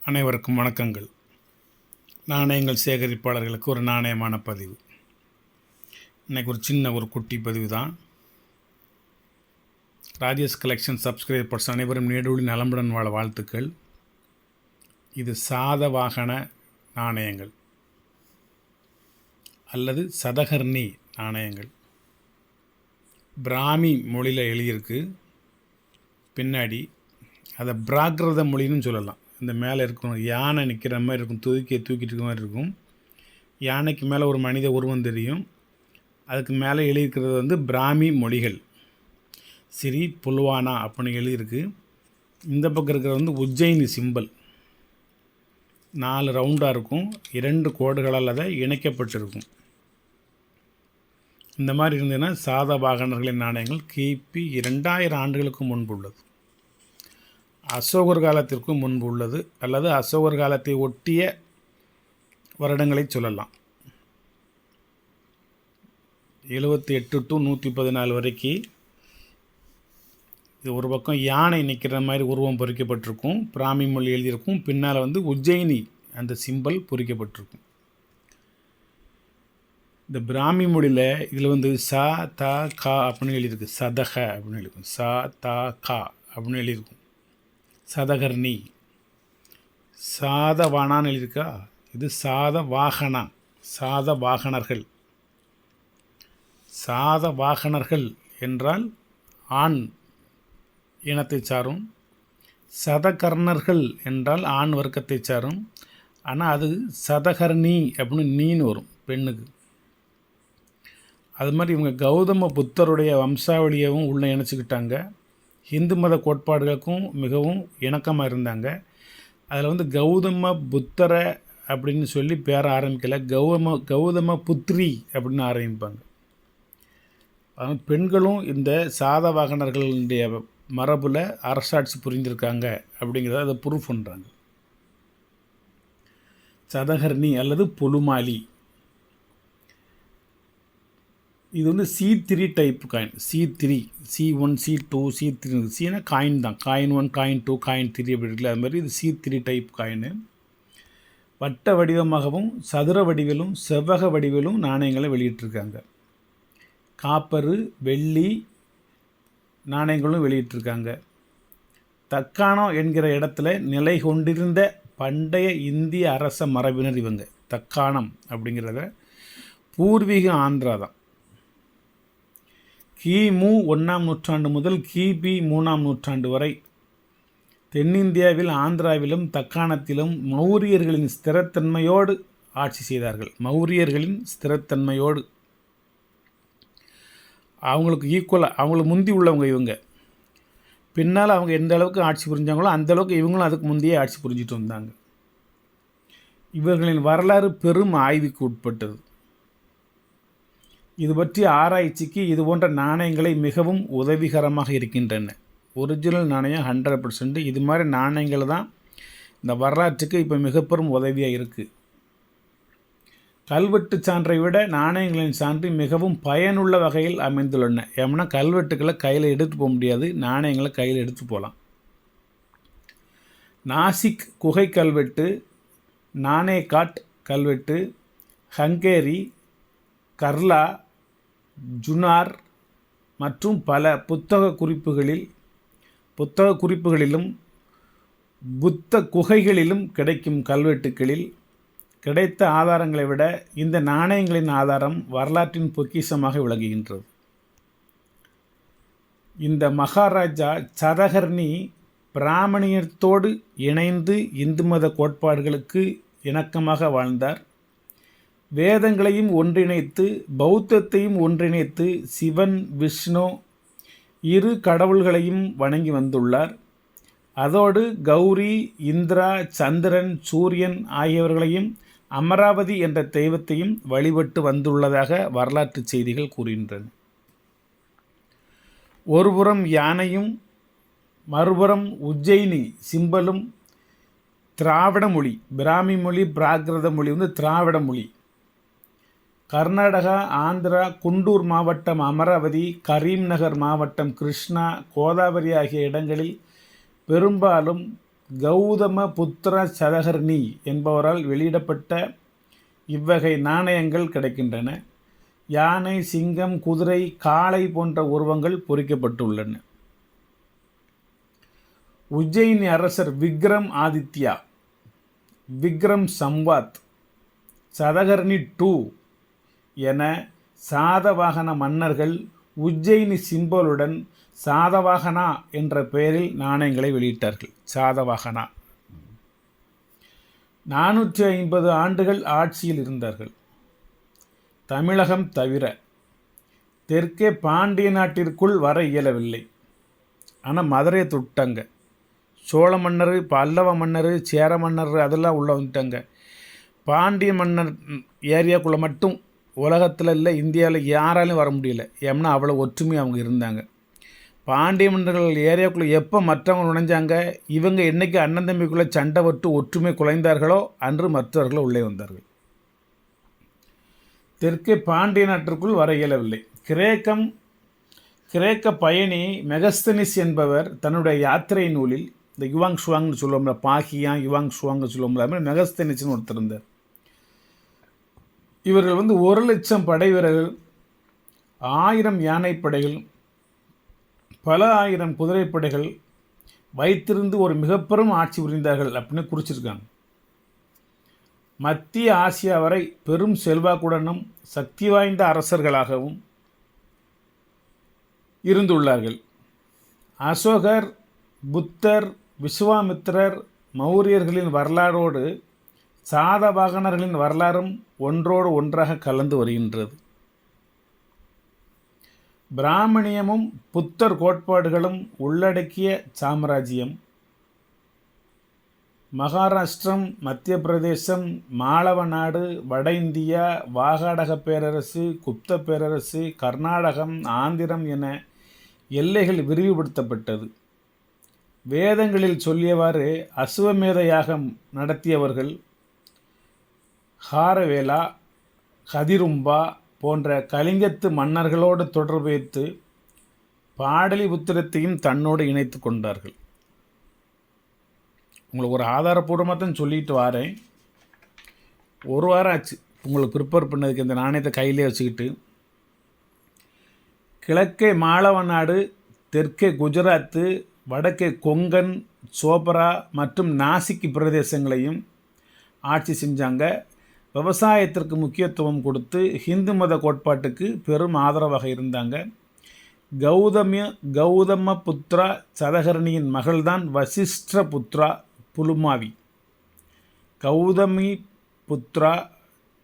அனைவருக்கும் வணக்கங்கள். நாணயங்கள் சேகரிப்பாளர்களுக்கு ஒரு நாணயமான பதிவு. இன்றைக்கி ஒரு குட்டி பதிவு தான். ராஜேஷ் கலெக்ஷன் சப்ஸ்கிரைபர்ஸ் அனைவரும் நீடூழி நலமுடன் வாழ வாழ்த்துக்கள். இது சாதவாகன நாணயங்கள் அல்லது சதகர்ணி நாணயங்கள். பிராமி மொழியில் எழுதியிருக்கு. பின்னாடி அதை பிராகிருத மொழின்னு சொல்லலாம். இந்த மேலே இருக்கும் யானை நிற்கிற மாதிரி இருக்கும், தூக்கிட்டு இருக்க மாதிரி இருக்கும். யானைக்கு மேலே ஒரு மனித உருவம் தெரியும். அதுக்கு மேலே எழுதியிருக்கிறது பிராமி மொழிகள். ஸ்ரீ புல்வானா அப்படின்னு எழுதியிருக்கு. இந்த பக்கம் இருக்கிறது உஜ்ஜயினி சிம்பல். 4 ரவுண்டாக இருக்கும், 2 கோடுகளால் அதை இணைக்கப்பட்டிருக்கும். இந்த மாதிரி இருந்ததுன்னா சாதவாகனர்களின் நாணயங்கள் கிபி 2000 ஆண்டுகளுக்கு முன்பு உள்ளது. அசோகர் காலத்திற்கு முன்பு உள்ளது அல்லது அசோகர் காலத்தை ஒட்டிய வருடங்களை சொல்லலாம். 78 to 114 வரைக்கும் இது ஒரு பக்கம் யானை நிற்கிற மாதிரி உருவம் பொறிக்கப்பட்டிருக்கும், பிராமி மொழி எழுதியிருக்கும். பின்னால் உஜ்ஜயினி அந்த சிம்பல் பொறிக்கப்பட்டிருக்கும். இந்த பிராமி மொழியில் இதில் சா தா கா அப்படின்னு எழுதியிருக்கு. சதக அப்படின்னு எழுதியிருக்கும். சா தா கா அப்படின்னு எழுதியிருக்கும். சதகர்ணி. சாதவானான்னு எழுதியிருக்கா, இது சாதவாகனா, சாதவாகனர்கள். சாதவாகனர்கள் என்றால் ஆண் இனத்தை சாரும். சதகர்ணர்கள் என்றால் ஆண் வர்க்கத்தை சாரும். ஆனால் அது சதகர்ணி அப்படின்னு நீன்னு வரும் பெண்ணுக்கு. அது மாதிரி இவங்க கௌதம புத்தருடைய வம்சாவளியவும் உள்ளே இணைச்சிக்கிட்டாங்க. ஹிந்து மத கோட்பாடுகளுக்கும் மிகவும் இணக்கமாக இருந்தாங்க. அதில் கௌதம புத்தரை அப்படின்னு சொல்லி பேர ஆரம்பிக்கலை, கௌதம புத்ரி அப்படின்னு ஆரம்பிப்பாங்க. பெண்களும் இந்த சாதவாகனர்களுடைய மரபில் அரசாட்சி புரிந்திருக்காங்க அப்படிங்கிறத அதை ப்ரூஃப் பண்ணுறாங்க. சதகர்ணி அல்லது பொலுமாலி. இது C3 type coin. C3, C1, C2, C3. சீனா காயின் தான். காயின் 1, காயின் 2, காயின் 3 அப்படி இருக்குல்ல, அது மாதிரி இது C3 டைப் காயின். வட்ட வடிவமாகவும் சதுர வடிவிலும் செவ்வக வடிவிலும் நாணயங்களை வெளியிட்டிருக்காங்க. காப்பரு, வெள்ளி நாணயங்களும் வெளியிட்டிருக்காங்க. தக்காணம் என்கிற இடத்துல நிலை கொண்டிருந்த பண்டைய இந்திய அரச மரபினர் இவங்க. தக்காணம் அப்படிங்கிறத பூர்வீக ஆந்திரா தான். கிமு 1ஆம் நூற்றாண்டு முதல் கிபி 3ஆம் நூற்றாண்டு வரை தென்னிந்தியாவில் ஆந்திராவிலும் தக்காணத்திலும் மௌரியர்களின் ஸ்திரத்தன்மையோடு ஆட்சி செய்தார்கள். மௌரியர்களின் ஸ்திரத்தன்மையோடு அவங்களுக்கு ஈக்குவலாக, அவங்களுக்கு முந்தி உள்ளவங்க இவங்க. பின்னால் அவங்க எந்த அளவுக்கு ஆட்சி புரிஞ்சாங்களோ அந்தளவுக்கு இவங்களும் அதுக்கு முந்தையே ஆட்சி புரிஞ்சிட்டு வந்தாங்க. இவர்களின் வரலாறு பெரும் ஆய்வுக்கு உட்பட்டது. இது பற்றிய ஆராய்ச்சிக்கு இது போன்ற நாணயங்களை மிகவும் உதவிகரமாக இருக்கின்றன. ஒரிஜினல் நாணயம் 100%. இது மாதிரி நாணயங்கள் தான் இந்த வரலாற்றுக்கு இப்போ மிகப்பெரும் உதவியாக இருக்குது. கல்வெட்டு சான்றை விட நாணயங்களின் சான்று மிகவும் பயனுள்ள வகையில் அமைந்துள்ளன. ஏன்னா கல்வெட்டுக்களை கையில் எடுத்து போக முடியாது, நாணயங்களை கையில் எடுத்து போகலாம். நாசிக் குகை கல்வெட்டு, நானேகாட் கல்வெட்டு, ஹங்கேரி, கர்லா, ஜுனார் மற்றும் பல புத்தக குறிப்புகளிலும் புத்த குகைகளிலும் கிடைக்கும் கல்வெட்டுக்களில் கிடைத்த ஆதாரங்களை விட இந்த நாணயங்களின் ஆதாரம் வரலாற்றின் பொக்கிஷமாக விளங்குகின்றது. இந்த மகாராஜா சதகர்ணி பிராமணியத்தோடு இணைந்து இந்து மத கோட்பாடுகளுக்கு இணக்கமாக வாழ்ந்தார். வேதங்களையும் ஒன்றிணைத்து பௌத்தத்தையும் ஒன்றிணைத்து சிவன், விஷ்ணு 2 கடவுள்களையும் வணங்கி வந்துள்ளார். அதோடு கௌரி, இந்திரா, சந்திரன், சூரியன் ஆகியவர்களையும் அமராவதி என்ற தெய்வத்தையும் வழிபட்டு வந்துள்ளதாக வரலாற்று செய்திகள் கூறுகின்றன. ஒருபுறம் யானையும் மறுபுறம் உஜ்ஜயினி சிம்பலும் திராவிட மொழி. பிராமி மொழி, பிராகிருத மொழி திராவிட மொழி. கர்நாடகா, ஆந்திரா, குண்டூர் மாவட்டம் அமராவதி, கரீம் நகர் மாவட்டம் கிருஷ்ணா, கோதாவரி ஆகிய இடங்களில் பெரும்பாலும் கௌதம புத்திர சதகர்ணி என்பவரால் வெளியிடப்பட்ட இவ்வகை நாணயங்கள் கிடைக்கின்றன. யானை, சிங்கம், குதிரை, காளை போன்ற உருவங்கள் பொறிக்கப்பட்டுள்ளன. உஜ்ஜயினி அரசர் விக்ரம் ஆதித்யா, விக்ரம் சம்வாத், சதகர்ணி 2 என சாதவாகன மன்னர்கள் உஜ்ஜயினி சிம்பலுடன் சாதவாகனா என்ற பெயரில் நாணயங்களை வெளியிட்டார்கள். சாதவாகனா 450 ஆண்டுகள் ஆட்சியில் இருந்தார்கள். தமிழகம் தவிர தெற்கே பாண்டிய நாட்டிற்குள் வர இயலவில்லை. ஆனால் மதுரையை தொட்டாங்க. சோழ மன்னர், பல்லவ மன்னர், சேர மன்னர் அதெல்லாம் உள்ளே வந்துட்டாங்க. பாண்டிய மன்னர் ஏரியாக்குள்ளே மட்டும் உலகத்தில் இல்லை, இந்தியாவில் யாராலையும் வர முடியல. ஏன்னா அவ்வளோ ஒற்றுமை அவங்க இருந்தாங்க. பாண்டிய மன்னர்கள் ஏரியாக்குள்ளே எப்போ மற்றவங்க நுழைஞ்சாங்க, இவங்க என்றைக்கு அண்ணன் தம்பிக்குள்ளே சண்டை விட்டு ஒற்றுமை குலைந்தார்களோ அன்று மற்றவர்கள் உள்ளே வந்தார்கள். தெற்கே பாண்டிய நாட்டிற்குள் வர இயலவில்லை. கிரேக்க பயணி மெகஸ்தனிஸ் என்பவர் தன்னுடைய யாத்திரை நூலில், இந்த யுவாங் ஷுவாங்னு சொல்லுவோம்ல, பாகியா யுவாங் ஷுவாங்னு சொல்லுவோம்ல, அது மெகஸ்தனிஸ்னு ஒருத்தர் இருந்தார். இவர்கள் 1,00,000 படை வீரர்கள், 1000 யானைப்படைகள், பல ஆயிரம் குதிரைப்படைகள் வைத்திருந்து ஒரு மிகப்பெரும் ஆட்சி புரிந்தார்கள் அப்படின்னு குறிச்சிருக்காங்க. மத்திய ஆசியா வரை பெரும் செல்வாக்குடனும் சக்தி வாய்ந்த அரசர்களாகவும் இருந்துள்ளார்கள். அசோகர், புத்தர், விஸ்வாமித்திரர், மௌரியர்களின் வரலாறோடு சாதவாகனர்களின் வரலாறும் ஒன்றோடு ஒன்றாக கலந்து வருகின்றது. பிராமணியமும் புத்தர் கோட்பாடுகளும் உள்ளடக்கிய சாம்ராஜ்யம். மகாராஷ்டிரம், மத்திய பிரதேசம், மாளவ நாடு, வட இந்தியா, வாகாடக பேரரசு, குப்த பேரரசு, கர்நாடகம், ஆந்திரம் என எல்லைகள் விரிவுபடுத்தப்பட்டது. வேதங்களில் சொல்லியவாறு அசுவமேத யாகம் நடத்தியவர்கள் ஹாரவேலா, கதிரும்பா போன்ற கலிங்கத்து மன்னர்களோடு தொடர்பு வைத்து பாடலிபுத்திரத்தையும் தன்னோடு இணைத்து கொண்டார்கள். உங்களுக்கு ஒரு ஆதாரப்பூர்வமாக தான் சொல்லிட்டு வாரேன். ஒரு வாரம் ஆச்சு உங்களுக்கு ப்ரிப்பேர் பண்ணதுக்கு. இந்த நாணயத்தை கையிலே வச்சுக்கிட்டு கிழக்கே மாளவ நாடு, தெற்கே குஜராத்து, வடக்கே கொங்கன், சோபரா மற்றும் நாசிக் பிரதேசங்களையும் ஆட்சி செஞ்சாங்க. விவசாயத்திற்கு முக்கியத்துவம் கொடுத்து ஹிந்து மத கோட்பாட்டுக்கு பெரும் ஆதரவாக இருந்தாங்க. கௌதம புத்ரா சதகர்ணியின் மகள்தான் வசிஷ்ட புத்ரா புலுமாவி. கௌதமி புத்ரா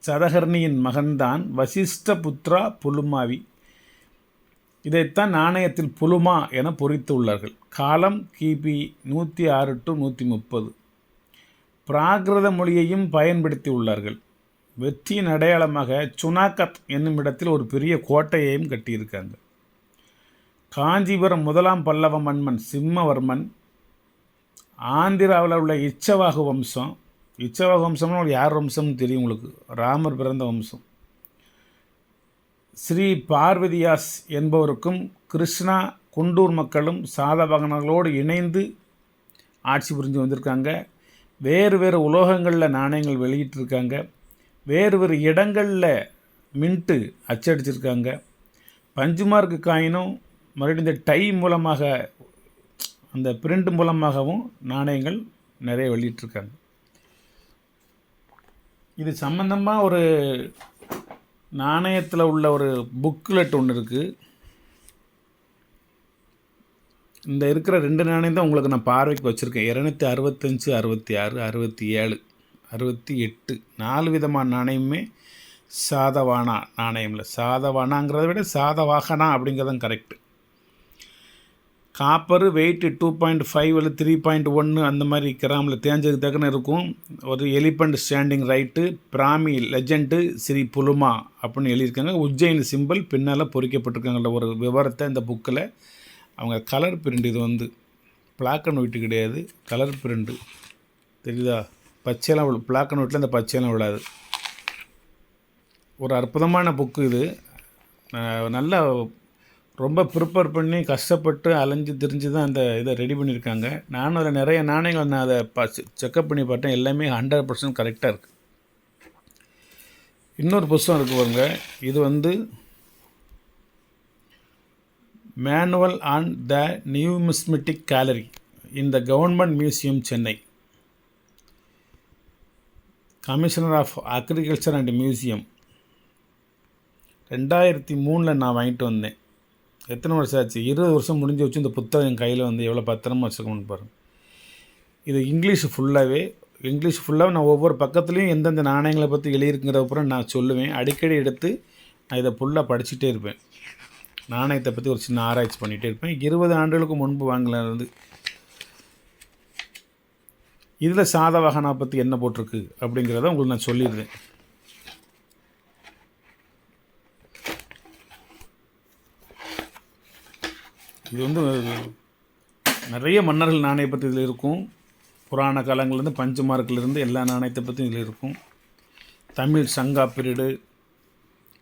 சதகர்ணியின் மகன்தான் வசிஷ்ட புத்ரா புலுமாவி. இதைத்தான் நாணயத்தில் புலுமா என பொறித்துள்ளார்கள். காலம் கிபி 106 to 130. பிராகிருத மொழியையும் பயன்படுத்தி உள்ளார்கள். வெற்றியின் அடையாளமாக சுனாகத் என்னும் இடத்தில் ஒரு பெரிய கோட்டையையும் கட்டியிருக்காங்க. காஞ்சிபுரம் 1ஆம் பல்லவ மன்னன் சிம்மவர்மன், ஆந்திராவில் உள்ள இச்சவாகு வம்சம். இச்சவாகு வம்சம்னு ஒரு யார் வம்சம்னு தெரியும் உங்களுக்கு, ராமர் பிறந்த வம்சம். ஸ்ரீ பார்வதியாஸ் என்பவருக்கும் கிருஷ்ணா குண்டூர் மக்களும் சாதவாகனர்களோடு இணைந்து ஆட்சி புரிஞ்சு வந்திருக்காங்க. வேறு வேறு உலோகங்களில் நாணயங்கள் வெளியிட்டிருக்காங்க. வேறு வேறு இடங்களில் மின்ட்டு அச்சடிச்சிருக்காங்க. பஞ்சுமார்க்கு காயினும் மறுபடியும் இந்த டை மூலமாக, அந்த பிரிண்ட் மூலமாகவும் நாணயங்கள் நிறைய வெளியிட்டிருக்காங்க. இது சம்பந்தமாக ஒரு நாணயத்தில் உள்ள ஒரு புக்லெட் ஒன்று இருக்குது. இந்த இருக்கிற 2 நாணயம் தான் உங்களுக்கு நான் பார்வைக்கு வச்சுருக்கேன். 265, 66, 67, 68 4 விதமான நாணயமுமே சாதவானா நாணயமில்லை. சாதவானாங்கிறத விட சாதவாகனா அப்படிங்கிறதான் கரெக்டு. காப்பரு வெயிட்டு 2.5 அல்லது 3.1 அந்த மாதிரி கிராமில் தேஞ்சதுக்கு தக்கன இருக்கும். ஒரு elephant standing right, Brahmi legend, Shri Puluma அப்படின்னு எழுதியிருக்காங்க. உஜ்ஜயினி சிம்பிள் பின்னால் பொறிக்கப்பட்டிருக்காங்கள ஒரு விவரத்தை இந்த புக்கில். அவங்க கலர் பிரிண்ட், இது பிளாக் அண்ட் ஒயிட்டு கிடையாது, கலர் பிரிண்ட்டு தெரியுதா. பச்சையெல்லாம் பிளாக் அண்ட் ஒயிட்டில் இந்த பச்சையெல்லாம் விடாது. ஒரு அற்புதமான புக்கு இது. நல்ல ரொம்ப ப்ரிப்பேர் பண்ணி கஷ்டப்பட்டு அலைஞ்சு திரிஞ்சு தான் அந்த இதை ரெடி பண்ணியிருக்காங்க. நானும் அதில் நிறைய நாணயங்கள் நான் அதை செக்கப் பண்ணி பார்த்தேன். எல்லாமே 100% கரெக்டாக இருக்குது. இன்னொரு புத்தகம் இருக்குது பாருங்க. இது வந்து manual on the numismatic gallery in the government museum Chennai. Commissioner of agriculture and museum 2003 நான் வாங்கிட்டு வந்தேன். எத்தனை வருஷம் ஆச்சு? 20 வருஷம் முடிஞ்சு வச்சு இந்த புத்தகம் என் கையில் வந்து எவ்வளோ பத்திரமா வச்சுக்கணும்னு பாருங்கள். இது இங்கிலீஷ் ஃபுல்லாகவே நான் ஒவ்வொரு பக்கத்துலேயும் எந்தெந்த நாணயங்களை பற்றி எழுதியிருக்கிறப்பறம் நான் சொல்லுவேன். அடிக்கடி எடுத்து நான் இதை ஃபுல்லாக படிச்சுட்டே இருப்பேன். நாணயத்தை பற்றி ஒரு சின்ன ஆராய்ச்சி பண்ணிகிட்டே இருப்பேன். 20 ஆண்டுகளுக்கு முன்பு வாங்கலானது. இதில் சாதவாகனா பற்றி என்ன போட்டிருக்கு அப்படிங்கிறத உங்களுக்கு நான் சொல்லிடுறேன். இது வந்து நிறைய மன்னர்கள் நாணய பற்றி இதில் இருக்கும். புராண காலங்கள்லேருந்து பஞ்சமார்க்கிலேருந்து எல்லா நாணயத்தை பற்றியும் இதில் இருக்கும். தமிழ் சங்கா பீரியடு,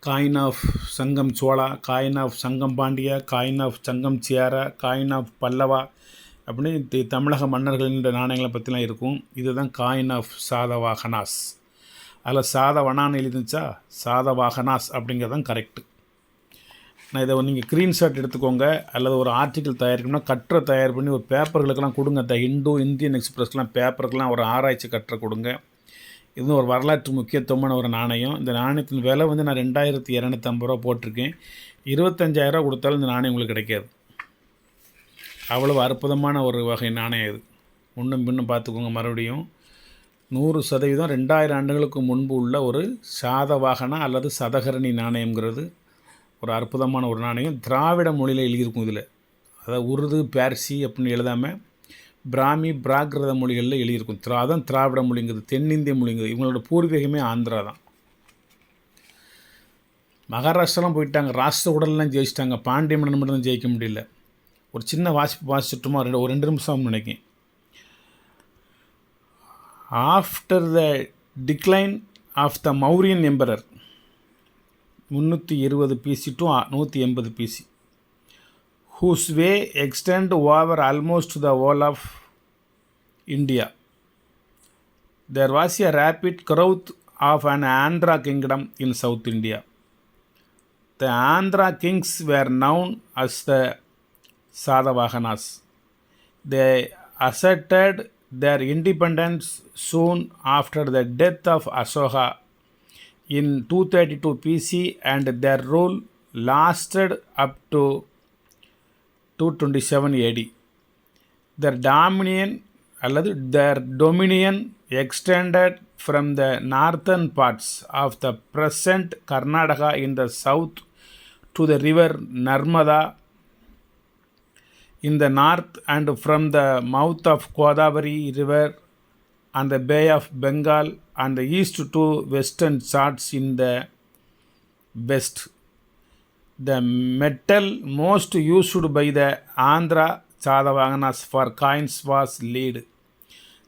காயின் ஆஃப் சங்கம் சோழா, காயின் ஆஃப் சங்கம் பாண்டியா, காயின் ஆஃப் சங்கம் சேரா, காயின் ஆஃப் பல்லவா அப்படின்னு தமிழக மன்னர்களின் நாணயங்களை பற்றிலாம் இருக்கும். இதுதான் காயின் ஆஃப் சாதவாகனாஸ். அதில் சாதவனான்னு எழுதிச்சா சாதவாகனாஸ் அப்படிங்கிறதான் கரெக்டு. நான் இதை நீங்கள் ஸ்க்ரீன்ஷாட் எடுத்துக்கோங்க. அல்லது ஒரு ஆர்டிக்கிள் தயாரிக்கணும்னா கட்டுரை தயார் பண்ணி ஒரு பேப்பர்களுக்கெல்லாம் கொடுங்க. இந்தியன் எக்ஸ்பிரஸ்லாம் பேப்பருக்கெலாம் ஒரு ஆராய்ச்சி கட்டுரை கொடுங்க. இது ஒரு வரலாற்று முக்கியத்துவமான ஒரு நாணயம். இந்த நாணயத்தின் விலை வந்து நான் 2250 ரூபா போட்டிருக்கேன். 25,000 கொடுத்தாலும் இந்த நாணயம் உங்களுக்கு கிடைக்காது. அவ்வளவு அற்புதமான ஒரு வகை நாணயம் இது. முன்னும் பின்னும் பார்த்துக்கோங்க. மறுபடியும் 100% 2000 ஆண்டுகளுக்கு முன்பு உள்ள ஒரு சாதவாகனா அல்லது சதகரணி நாணயங்கிறது ஒரு அற்புதமான ஒரு நாணயம். திராவிட மொழியில் எழுதியிருக்கும். இதில் அதாவது உருது, பார்சி அப்படின்னு எழுதாமல் பிராமி, பிராகிருத மொழிகளில் எழுதியிருக்கும். அதான் திராவிட மொழிங்கிறது, தென்னிந்திய மொழிங்கிறது. இவங்களோட பூர்வீகமே ஆந்திரா தான். மகாராஷ்டிராலாம் போயிட்டாங்க. ராஷ்டிர உடல்லாம் ஜெயிச்சிட்டாங்க. பாண்டிய மன்னன் மட்டும் தான் ஜெயிக்க முடியல. ஒரு சின்ன வாசிச்சுட்டுமா ஒரு 2 நிமிஷம் நினைக்கிறேன். After the decline of the Mauryan emperor 320 BC to 180 BC, whose way extend over almost the whole of India. There was a rapid growth of an Andhra kingdom in South India. The Andhra kings were known as the Sadavahanas. They asserted their independence soon after the death of Ashoka in 232 BC and their rule lasted up to 227 AD. Their dominion extended from the northern parts of the present Karnataka in the south to the river Narmada in the north and from the mouth of Godavari river and the Bay of Bengal and the east to western Ghats in the west. The metal most used by the Andhra Sadavahanas for coins was lead.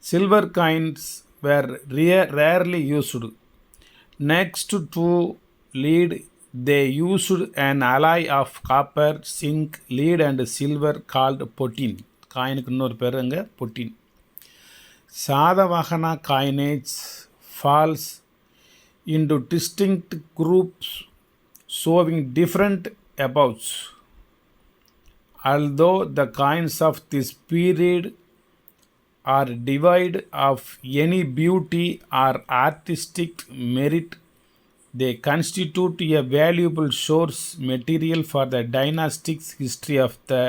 Silver coins were rarely used. Next to lead, they used an alloy of copper, zinc, lead and silver called potin. காயினுக்கு இன்னொரு பேருங்க பொட்டின். Sadavahana coinage falls into distinct groups showing different epochs. Although the coins of this period are devoid of any beauty or artistic merit, they constitute a valuable source material for the dynastic history of the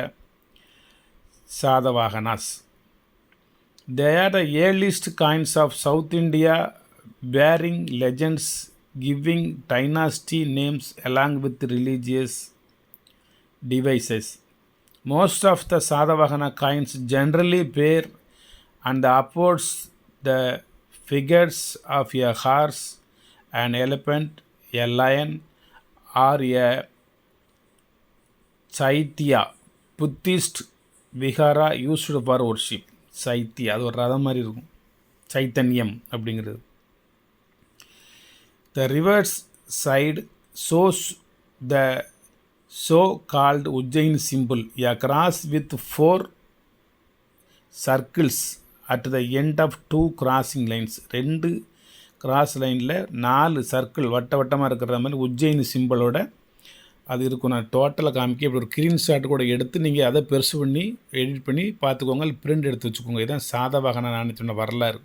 Sadavahanas. They are the earliest coins of South India bearing legends giving dynasty names along with religious devices. Most of the Sadavahana coins generally bear on the upwards the figures of a horse, an elephant, a lion, or a chaitya, Buddhist vihara used for worship. சைத்தி அது ஒரு ரதம் மாதிரி இருக்கும். சைத்தன்யம் அப்படிங்கிறது. The reverse side shows the so called Ujjain symbol, a cross with 4 circles at the end of 2 crossing lines. 2 cross லைனில் 4 circle வட்டமாக இருக்கிற மாதிரி உஜ்ஜயினி சிம்பிளோட அது இருக்கும். நான் டோட்டலாக காமிக்க இப்படி ஒரு ஸ்க்ரீன்ஷாட் கூட எடுத்து நீங்கள் அதை பெருசு பண்ணி எடிட் பண்ணி பார்த்துக்கோங்க, பிரிண்ட் எடுத்து வச்சுக்கோங்க. இதுதான் சாதவாகன நாணயத்தின வரலாறு.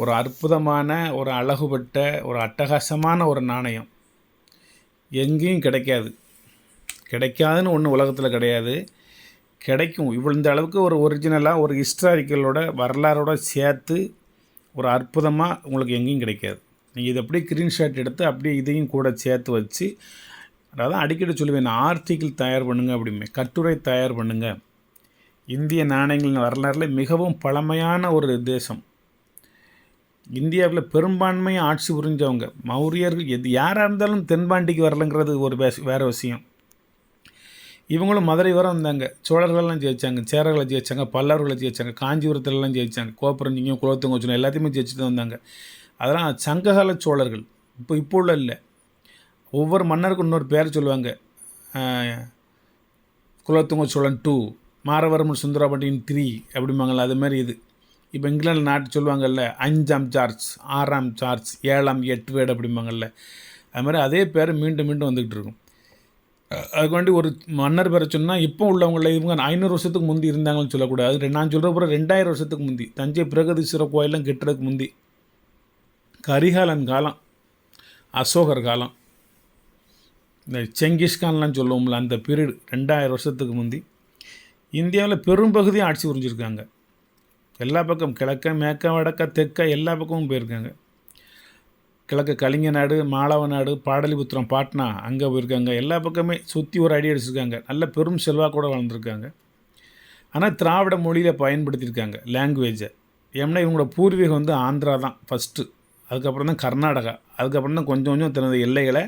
ஒரு அற்புதமான, ஒரு அழகுபட்ட, ஒரு அட்டகாசமான ஒரு நாணயம். எங்கேயும் கிடைக்காதுன்னு ஒன்று உலகத்தில் கிடையாது. கிடைக்கும். இந்த அளவுக்கு ஒரு ஒரிஜினலாக ஒரு ஹிஸ்டாரிக்கலோட வரலாறோட சேர்த்து ஒரு அற்புதமாக உங்களுக்கு எங்கேயும் கிடைக்காது. நீங்கள் இதை அப்படியே ஸ்க்ரீன்ஷாட் எடுத்து அப்படியே இதையும் கூட சேர்த்து வச்சு, அதாவது அடிக்கடி சொல்லுவேன், ஆர்டிக்கிள் தயார் பண்ணுங்கள் அப்படிமே, கட்டுரை தயார் பண்ணுங்கள். இந்திய நாணயங்களின் வரலாறில் மிகவும் பழமையான ஒரு தேசம். இந்தியாவில் பெரும்பான்மையை ஆட்சி புரிஞ்சவங்க மௌரியர்கள். யாராக இருந்தாலும் தென்பாண்டிக்கு வரலங்கிறது ஒரு வேறு விஷயம். இவங்களும் மதுரை வர வந்தாங்க. சோழர்களெல்லாம் ஜெயித்தாங்க, சேரர்களை ஜெயித்தாங்க, பல்லவர்களை ஜெயித்தாங்க, காஞ்சிபுரத்துலலாம் ஜெயித்தாங்க, கோப்பரஞ்சிங்க, குலோத்துங்க எல்லாத்தையுமே ஜெயிச்சுட்டு வந்தாங்க. அதெல்லாம் சங்ககால சோழர்கள். இப்போ உள்ள இல்லை. ஒவ்வொரு மன்னருக்கும் இன்னொரு பேர் சொல்லுவாங்க. குலோத்துங்க சோழன் 2, மாரவர்மன் சுந்தரபாண்டியன் 3 அப்படிம்பாங்கள்ல, அதுமாதிரி இது. இப்போ இங்கிலாந்து நாட்டு சொல்லுவாங்கள்ல, 5ஆம் ஜார்ஜ், 6ஆம் ஜார்ஜ், 7ஆம் எட்வேர்டு அப்படிம்பாங்கள்ல, அது மாதிரி அதே பேர் மீண்டும் மீண்டும் வந்துக்கிட்டு இருக்கும். அதுக்கு வேண்டி ஒரு மன்னர் பேரை சொன்னால் இப்போ உள்ளவங்கள இவங்க 500 வருஷத்துக்கு முந்தி இருந்தாங்கன்னு சொல்லக்கூடாது. நான் சொல்கிற பிறகு 2000 வருஷத்துக்கு முந்தி, தஞ்சை பிரகதீஸ்வரர் கோயிலெலாம் கெட்டுறதுக்கு முந்தி, கரிகாலன் காலம், அசோகர் காலம், இந்த செங்கிஸ்கான்லாம் சொல்லுவோம்ல, அந்த பீரியட் 2000 வருஷத்துக்கு முந்தி இந்தியாவில் பெரும்பகுதியும் ஆட்சி புரிஞ்சிருக்காங்க. எல்லா பக்கம் கிழக்க, மேற்க, வடக்க, தெற்க எல்லா பக்கமும் போயிருக்காங்க. கிழக்கு கலிங்க நாடு, மாளவ நாடு, பாடலிபுத்திரம், பாட்னா அங்கே போயிருக்காங்க. எல்லா பக்கமே சுற்றி ஒரு அடி அடிச்சிருக்காங்க. நல்ல பெரும் செல்வாக்கூட வளர்ந்துருக்காங்க. ஆனால் திராவிட மொழியில் பயன்படுத்தியிருக்காங்க லாங்குவேஜை. ஏன்னா இவங்களோட பூர்வீகம் வந்து ஆந்திரா தான் ஃபஸ்ட்டு, அதுக்கப்புறம் தான் கர்நாடகா, அதுக்கப்புறம் தான் கொஞ்சம் கொஞ்சம் தனது எல்லைகளை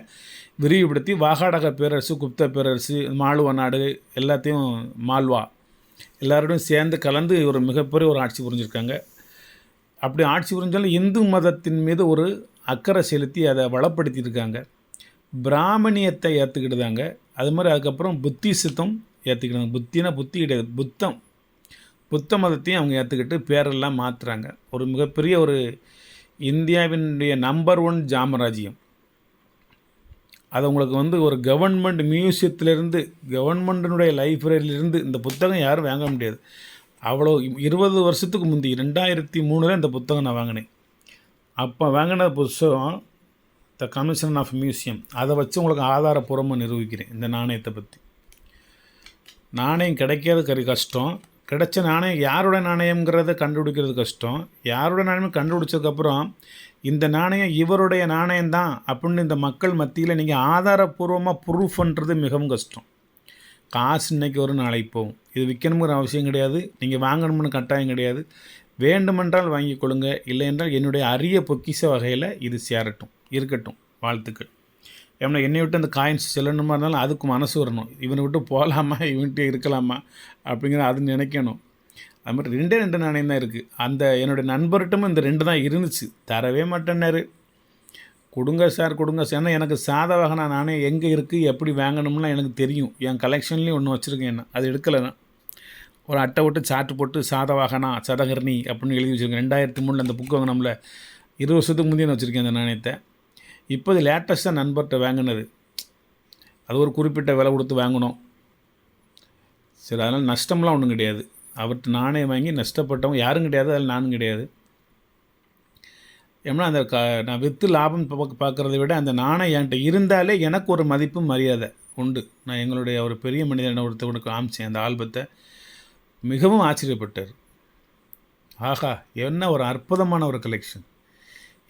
விரிவுபடுத்தி வாகாடக பேரரசு, குப்த பேரரசு, மாளுவ நாடு எல்லாத்தையும், மால்வா எல்லாரோடையும் சேர்ந்து கலந்து ஒரு மிகப்பெரிய ஒரு ஆட்சி புரிஞ்சிருக்காங்க. அப்படி ஆட்சி புரிஞ்சாலும் இந்து மதத்தின் மீது ஒரு அக்கறை செலுத்தி அதை வளப்படுத்தியிருக்காங்க. பிராமணியத்தை ஏற்றுக்கிட்டுதாங்க. அது மாதிரி அதுக்கப்புறம் புத்திசத்தம் ஏற்றுக்கிட்டாங்க. புத்தினா புத்தி கிடையாது, புத்த மதத்தையும் அவங்க ஏற்றுக்கிட்டு பேரெல்லாம் மாற்றுறாங்க. ஒரு மிகப்பெரிய ஒரு இந்தியாவினுடைய நம்பர் 1 ஜாமராஜ்யம். அது உங்களுக்கு வந்து ஒரு கவர்மெண்ட் மியூசியத்திலேருந்து, கவர்மெண்ட்டினுடைய லைப்ரரியிலேருந்து இந்த புத்தகம் யாரும் வாங்க முடியாது. அவ்வளோ 20 வருஷத்துக்கு முந்தி 2003 இந்த புத்தகம் நான் வாங்கினேன். அப்போ வாங்கின புத்தகம் த கமிஷன் ஆஃப் மியூசியம். அதை வச்சு உங்களுக்கு ஆதாரப்பூர்வமாக நிரூபிக்கிறேன் இந்த நாணயத்தை பற்றி. நாணயம் கிடைக்கிறது கஷ்டம். கிடைச்ச நாணயம் யாரோட நாணயங்கிறத கண்டுபிடிக்கிறது கஷ்டம். யாரோட நாணயம் கண்டுபிடிச்சதுக்கப்புறம் இந்த நாணயம் இவருடைய நாணயம்தான் அப்படின்னு இந்த மக்கள் மத்தியில் நீங்கள் ஆதாரப்பூர்வமாக ப்ரூஃப் பண்ணுறது மிகவும் கஷ்டம். காசு இன்றைக்கி ஒரு நாளைக்கு போகும். இது விற்கணுங்கிற அவசியம் கிடையாது, நீங்கள் வாங்கணும்னு கட்டாயம் கிடையாது. வேண்டுமென்றால் வாங்கிக் கொள்ளுங்க, இல்லை என்றால் என்னுடைய அரிய பொக்கிஷ வகையில் இது இருக்கட்டும். வாழ்த்துக்கள். ஏன்னா என்னை விட்டு அந்த காயின்ஸ் செல்லணுமா இருந்தாலும் அதுக்கு மனசு வரணும். இவனை விட்டு போகலாமா, இவன்கிட்ட இருக்கலாமா அப்படிங்கிற அது நினைக்கணும். அது மாதிரி 2 நாணயம் தான் இருக்குது. அந்த என்னுடைய நண்பர்கிட்டமும் இந்த 2 தான் இருந்துச்சு. தரவே மாட்டேன்னாரு. கொடுங்க சார். ஏன்னா எனக்கு சாதவாகன நாணயம் எங்கே இருக்குது, எப்படி வாங்கணும்லாம் எனக்கு தெரியும். என் கலெக்ஷன்லேயும் ஒன்று வச்சுருக்கேன். என்ன அது எடுக்கலைன்னா ஒரு அட்டை விட்டு சாட்டு போட்டு சாதவாகனா சதகர்ணி அப்படின்னு எழுதி வச்சுருக்கேன். 2003 அந்த புக் வாங்கினோம்ல, 20 வருஷத்துக்கு முந்தைய நான் வச்சுருக்கேன் அந்த நாணயத்தை. இப்போது லேட்டஸ்ட்டாக நண்பர்கிட்ட வாங்கினது. அது ஒரு குறிப்பிட்ட விலை கொடுத்து வாங்கணும். சரி, அதனால் நஷ்டம்லாம் ஒன்றும் கிடையாது. அவர்கிட்ட நாணயம் வாங்கி நஷ்டப்பட்டவங்க யாரும் கிடையாது, அதில் நானும் கிடையாது. ஏன்னா அந்த நான் விற்று லாபம் பார்க்குறத விட அந்த நாணயம் என்கிட்ட இருந்தாலே எனக்கு ஒரு மதிப்பு மரியாதை உண்டு. நான் எங்களுடைய ஒரு பெரிய மனிதனை ஒருத்தவனுக்கு காமிச்சேன் அந்த ஆல்பத்தை. மிகவும் ஆச்சரியப்பட்டார். ஆஹா, என்ன ஒரு அற்புதமான ஒரு கலெக்ஷன்,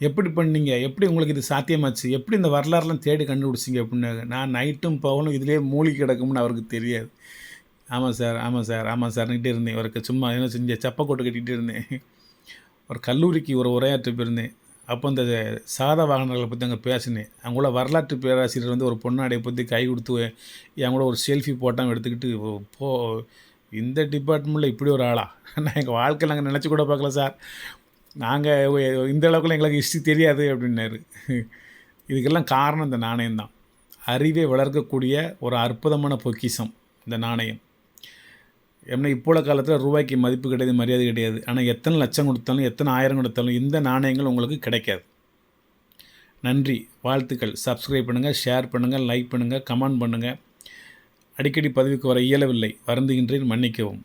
எப்படி பண்ணீங்க, எப்படி உங்களுக்கு இது சாத்தியமாச்சு, எப்படி இந்த வரலாறுலாம் தேடி கண்டுபிடிச்சிங்க அப்படின்னு. நான் நைட்டும் பகலும் இதிலே மூழ்கி கிடக்கும்னு அவருக்கு தெரியாது. ஆமாம் சார்ன்னுக்கிட்டே இருந்தேன். அவருக்கு சும்மா என்ன செஞ்ச சப்பக்கோட்டு கட்டிகிட்டே இருந்தேன். ஒரு கல்லூரிக்கு ஒரு உரையாற்ற போயிருந்தேன். அப்போ இந்த சாதவாகனங்களை பற்றி அங்கே பேசினேன். அவங்கள வரலாற்று பேராசிரியர் வந்து ஒரு பொண்ணாடையை பற்றி கை கொடுத்து என் கூட ஒரு செல்ஃபி போட்டால் எடுத்துக்கிட்டு இந்த டிபார்ட்மெண்ட்டில் இப்படி ஒரு ஆளா, நான் எங்கள் வாழ்க்கையில் நாங்கள் நினச்சி கூட பார்க்கல சார், நாங்கள் இந்த அளவுக்குலாம் எங்களுக்கு ஹிஸ்ட்ரி தெரியாது அப்படின்னாரு. இதுக்கெல்லாம் காரணம் இந்த நாணயம்தான். அறிவை வளர்க்கக்கூடிய ஒரு அற்புதமான பொக்கிஷம் இந்த நாணயம். ஏன்னா இப்போ உள்ள காலத்தில் ரூபாய்க்கு மதிப்பு கிடையாது, மரியாதை கிடையாது. ஆனால் எத்தனை லட்சம் கொடுத்தாலும் எத்தனை ஆயிரம் கொடுத்தாலும் இந்த நாணயங்கள் உங்களுக்கு கிடைக்காது. நன்றி, வாழ்த்துக்கள். சப்ஸ்கிரைப் பண்ணுங்கள், ஷேர் பண்ணுங்கள், லைக் பண்ணுங்கள், கமெண்ட் பண்ணுங்கள். அடிக்கடி பதிவுக்கு வர இயலவில்லை, வருந்துகின்றேன், மன்னிக்கவும்.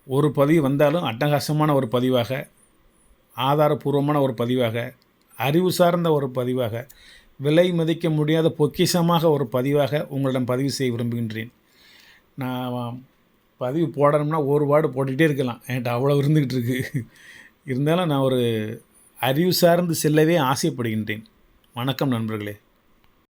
ஒரு பதிவு வந்தாலும் அட்டகாசமான ஒரு பதிவாக, ஆதாரபூர்வமான ஒரு பதிவாக, அறிவு சார்ந்த ஒரு பதிவாக, விலை மதிக்க முடியாத பொக்கிஷமாக ஒரு பதிவாக உங்களிடம் பதிவு செய்ய விரும்புகின்றேன். நான் பதிவு போடணும்னா ஒரு வார்டு போட்டுகிட்டே இருக்கலாம், என்கிட்ட அவ்வளோ இருந்துக்கிட்டு இருக்கு. இருந்தாலும் நான் ஒரு அறிவு சார்ந்து செல்லவே ஆசைப்படுகின்றேன். வணக்கம் நண்பர்களே.